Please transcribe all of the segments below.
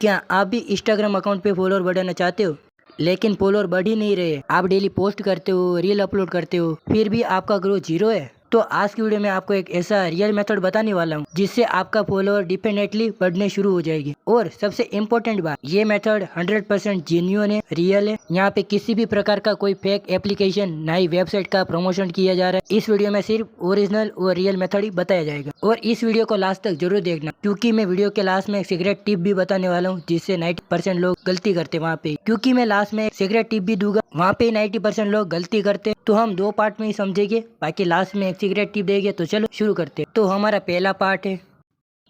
क्या आप भी इंस्टाग्राम अकाउंट पे फॉलोअर बढ़ाना चाहते हो लेकिन फॉलोअर बढ़ ही नहीं रहे? आप डेली पोस्ट करते हो, रील अपलोड करते हो, फिर भी आपका ग्रोथ जीरो है। तो आज की वीडियो में आपको एक ऐसा रियल मेथड बताने वाला हूँ जिससे आपका फॉलोअर डिपेंडेंटली बढ़ने शुरू हो जाएगी। और सबसे इम्पोर्टेंट बात, ये मेथड 100% जेन्युइन है, रियल है। यहाँ पे किसी भी प्रकार का कोई फेक एप्लीकेशन, ना ही वेबसाइट का प्रमोशन किया जा रहा है। इस वीडियो में सिर्फ ओरिजिनल और रियल मेथड ही बताया जाएगा। और इस वीडियो को लास्ट तक जरूर देखना, क्योंकि मैं वीडियो के लास्ट में एक सीक्रेट टिप भी बताने वाला हूँ जिससे 90% लोग गलती करते वहाँ पे। क्योंकि मैं लास्ट में एक सीक्रेट टिप भी दूंगा, वहाँ पे 90% लोग गलती करते, तो हम दो पार्ट में ही समझेंगे, बाकी लास्ट में एक सीक्रेट टिप देंगे। तो चलो शुरू करते हैं। तो हमारा पहला पार्ट है,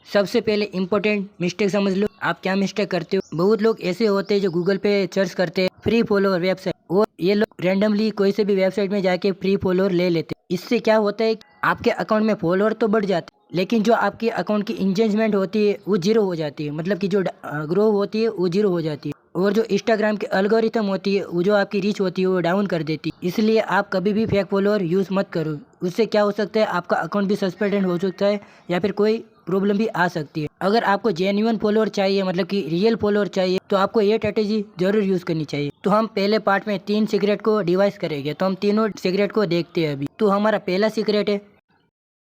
सबसे पहले इम्पोर्टेंट मिस्टेक समझ लो। आप क्या मिस्टेक करते हो? बहुत लोग ऐसे होते हैं जो गूगल पे सर्च करते हैं फ्री फॉलोअर वेबसाइट, और ये लोग रैंडमली कोई से भी वेबसाइट में जाके फ्री फॉलोअर ले लेते हैं। इससे क्या होता है, आपके अकाउंट में फॉलोअर तो बढ़ जाते हैं, लेकिन जो आपके अकाउंट की इंगेजमेंट होती है वो जीरो हो जाती है। मतलब कि जो ग्रो होती है वो जीरो हो जाती है। और जो इंस्टाग्राम की एल्गोरिथम होती है, वो जो आपकी रीच होती है वो डाउन कर देती है। इसलिए आप कभी भी फेक फॉलोअर यूज़ मत करो। उससे क्या हो सकता है, आपका अकाउंट भी सस्पेंडेड हो सकता है या फिर कोई प्रॉब्लम भी आ सकती है। अगर आपको जेन्युइन फॉलोअर चाहिए, मतलब कि रियल फॉलोअर चाहिए, तो आपको ये स्ट्रेटेजी जरूर यूज करनी चाहिए। तो हम पहले पार्ट में 3 सीक्रेट को डिवाइस करेंगे, तो हम तीनों सीक्रेट को देखते हैं अभी। तो हमारा पहला सीक्रेट है,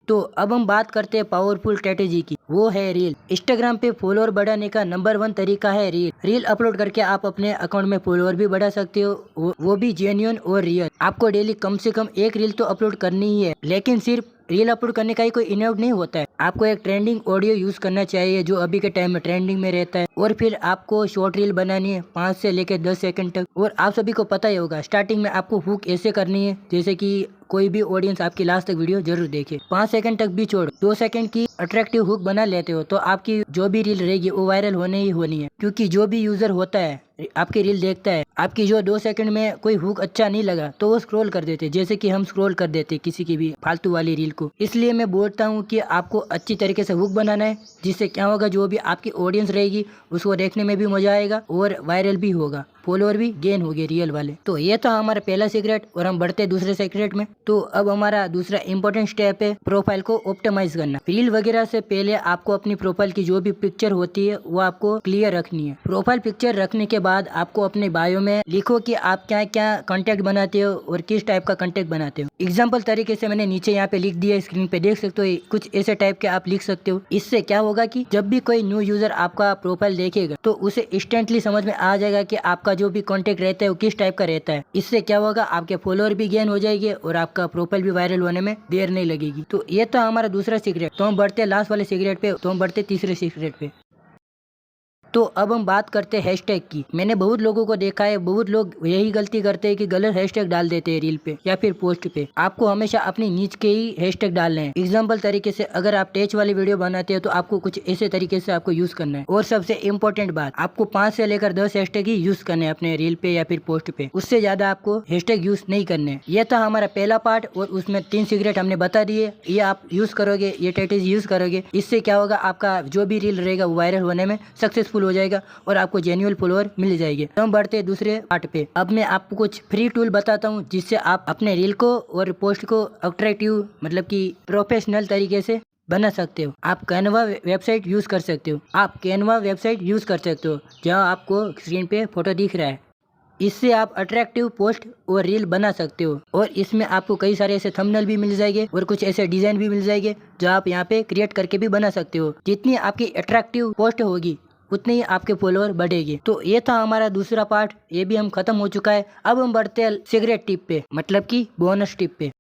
तो अब हम बात करते हैं पावरफुल स्ट्रेटेजी की, वो है रील। इंस्टाग्राम पे फॉलोअर बढ़ाने का नंबर 1 तरीका है रील। रील अपलोड करके आप अपने अकाउंट में फॉलोअर भी बढ़ा सकते हो, वो भी जेन्युइन और रियल। आपको डेली कम से कम एक रील तो अपलोड करनी ही है, लेकिन सिर्फ रील अपलोड करने का ही कोई इनफ नहीं होता है। आपको एक ट्रेंडिंग ऑडियो यूज करना चाहिए जो अभी के टाइम में ट्रेंडिंग में रहता है। और फिर आपको शॉर्ट रील बनानी है 5 से लेकर 10 सेकंड तक। और आप सभी को पता ही होगा, स्टार्टिंग में आपको हुक ऐसे करनी है जैसे कि कोई भी ऑडियंस आपकी लास्ट तक वीडियो जरूर देखे। 5 सेकंड तक भी छोड़, 2 सेकंड की अट्रैक्टिव हुक बना लेते हो तो आपकी जो भी रील रहेगी वो वायरल होने ही होनी है। क्योंकि जो भी यूजर होता है, आपकी रील देखता है, आपकी जो 2 सेकंड में कोई हुक अच्छा नहीं लगा तो वो स्क्रॉल कर देते, जैसे कि हम स्क्रॉल कर देते किसी की भी फालतू वाली रील को। इसलिए मैं बोलता हूँ कि आपको अच्छी तरीके से हुक बनाना है, जिससे क्या होगा, जो भी आपकी ऑडियंस रहेगी उसको देखने में भी मजा आएगा और वायरल भी होगा, फॉलोअर भी गेन होंगे रियल वाले। तो ये था हमारा पहला सीक्रेट। और हम बढ़ते दूसरे सीक्रेट में। तो अब हमारा दूसरा इंपॉर्टेंट स्टेप है प्रोफाइल को ऑप्टिमाइज करना। रील वगैरह से पहले आपको अपनी प्रोफाइल की जो भी पिक्चर होती है वो आपको क्लियर रखनी है। प्रोफाइल पिक्चर रखने के बाद आपको अपने बायो में लिखो कि आप क्या क्या कंटेंट बनाते हो और किस टाइप का कंटेंट बनाते हो। एग्जाम्पल तरीके से मैंने नीचे यहाँ पे लिख दिया, स्क्रीन पे देख सकते हो। कुछ ऐसे टाइप के आप लिख सकते हो। इससे क्या होगा कि जब भी कोई न्यू यूजर आपका प्रोफाइल देखेगा तो उसे इंस्टेंटली समझ में आ जाएगा कि आपका जो भी कंटेंट रहता है वो किस टाइप का रहता है। इससे क्या होगा, आपके फॉलोअर भी गेन हो जाएंगे और आपका प्रोफाइल भी वायरल होने में देर नहीं लगेगी। तो ये था हमारा दूसरा सीक्रेट। तो हम बढ़ते लास्ट वाले सीक्रेट पे, तो हम बढ़ते तीसरे सीक्रेट पे। तो अब हम बात करते हैं हैशटैग की। मैंने बहुत लोगों को देखा है, बहुत लोग यही गलती करते हैं कि गलत हैशटैग डाल देते हैं रील पे या फिर पोस्ट पे। आपको हमेशा अपनी नीच के ही हैशटैग डालने हैं। एग्जाम्पल तरीके से अगर आप टेच वाली वीडियो बनाते हो तो आपको कुछ ऐसे तरीके से आपको यूज करना है। और सबसे इम्पोर्टेंट बात, आपको 5 से लेकर 10 हैशटैग ही यूज करने हैं अपने रील पे या फिर पोस्ट पे। उससे ज्यादा आपको हैशटैग यूज नहीं करने। यह था हमारा पहला पार्ट और उसमें 3 सीक्रेट हमने बता दिए। ये आप यूज करोगे, ये स्ट्रेटेजी यूज करोगे, इससे क्या होगा, आपका जो भी रील रहेगा वो वायरल होने में सक्सेसफुल हो जाएगा और आपको जेन्युइन फॉलोअर मिल जाएंगे। तो हम बढ़ते हैं दूसरे पार्ट पे। अब मैं आपको कुछ फ्री टूल बताता हूँ जिससे आप अपने रील को और पोस्ट को अट्रैक्टिव, मतलब कि प्रोफेशनल तरीके से बना सकते हो। आप कैनवा वेबसाइट यूज कर सकते हो। आप कैनवा वेबसाइट यूज कर सकते हो जहाँ आपको स्क्रीन पे फोटो दिख रहा है। इससे आप अट्रैक्टिव पोस्ट और रील बना सकते हो। और इसमें आपको कई सारे ऐसे थंबनेल भी मिल जाएंगे और कुछ ऐसे डिजाइन भी मिल जाएंगे जो आप यहाँ पे क्रिएट करके भी बना सकते हो। जितनी आपकी अट्रैक्टिव पोस्ट होगी उतने ही आपके फॉलोअर बढ़ेंगे। तो ये था हमारा दूसरा पार्ट, ये भी हम खत्म हो चुका है। अब हम बढ़ते हैं सीक्रेट टिप पे, मतलब कि बोनस टिप पे।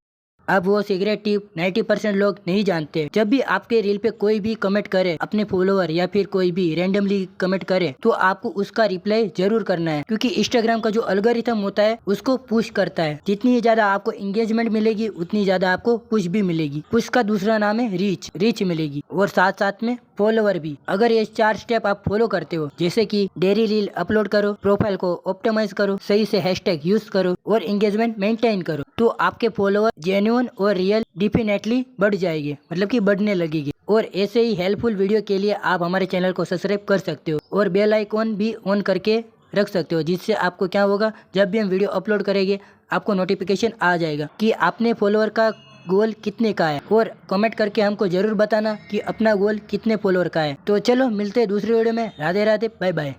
अब वो सीक्रेट टिप 90% लोग नहीं जानते। जब भी आपके रील पे कोई भी कमेंट करे, अपने फॉलोअर या फिर कोई भी रैंडमली कमेंट करे, तो आपको उसका रिप्लाई जरूर करना है। क्योंकि इंस्टाग्राम का जो एल्गोरिथम होता है उसको पुश करता है। जितनी ज्यादा आपको एंगेजमेंट मिलेगी उतनी ज्यादा आपको पुश भी मिलेगी। पुश का दूसरा नाम है रीच। रीच मिलेगी और साथ साथ में फॉलोअर भी। अगर ये 4 स्टेप आप फॉलो करते हो, जैसे कि डेली रील अपलोड करो, प्रोफाइल को ऑप्टिमाइज करो, सही से हैशटैग यूज करो और एंगेजमेंट मेंटेन करो, तो आपके फॉलोअर जेन्युइन और रियल डेफिनेटली बढ़ जाएंगे, मतलब कि बढ़ने लगेगी। और ऐसे ही हेल्पफुल वीडियो के लिए आप हमारे चैनल को सब्सक्राइब कर सकते हो और बेल आइकॉन भी ऑन करके रख सकते हो, जिससे आपको क्या होगा, जब भी हम वीडियो अपलोड करेंगे आपको नोटिफिकेशन आ जाएगा कि आपने फॉलोअर का गोल कितने का है, और कमेंट करके हमको जरूर बताना कि अपना गोल कितने फॉलोअर का है। तो चलो मिलते हैं दूसरी वीडियो में। Radhe Radhe, bye bye.